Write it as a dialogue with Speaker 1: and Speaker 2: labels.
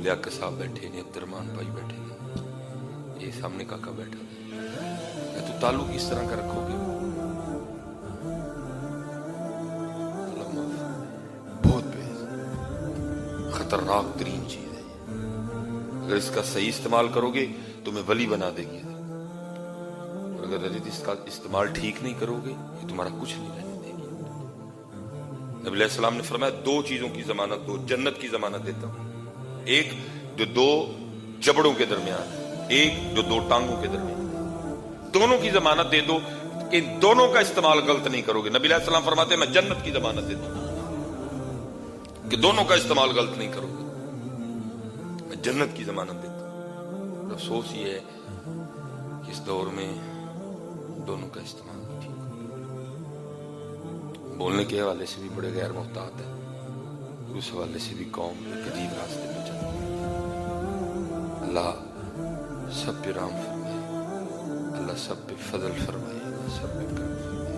Speaker 1: लियाकत साहब बैठे ने, अब्दुर्रहमान भाई बैठे ने, ये सामने काका बैठा है। तो ताल्लुक इस तरह का रखोगे, बहुत खतरनाक तरीन चीज है। अगर इसका सही इस्तेमाल करोगे तुम्हें वली बना देगी, और अगर यदि इसका इस्तेमाल ठीक नहीं करोगे ये तुम्हारा कुछ नहीं रहने देगी। नबी अलैहि सलाम ने फरमाया दो चीजों की जमानत दो, जन्नत की जमानत देता हूं, एक जो दो जबड़ों के दरमियान है, एक जो दो टांगों के दरमियान है, दोनों की जमानत दे दो, इन दोनों का इस्तेमाल गलत नहीं करोगे। नबी अलैहि सलाम फरमाते हैं मैं जन्नत की जमानत देता हूं कि दोनों का इस्तेमाल गलत नहीं करोगे, मैं जन्नत की जमानत देता हूं। अफसोस ये है कि इस दौर में दोनों का इस्तेमाल नहीं ठीक हो। बोलने के हवाले से भी बड़े गैर मोहतात है, उस हवाले से भी कौम एक अजीब रास्ते पर चल रही है। अल्लाह सब पे राम फरमाए, अल्लाह सब पे फजल फरमाए, सब पे करम फरमाए।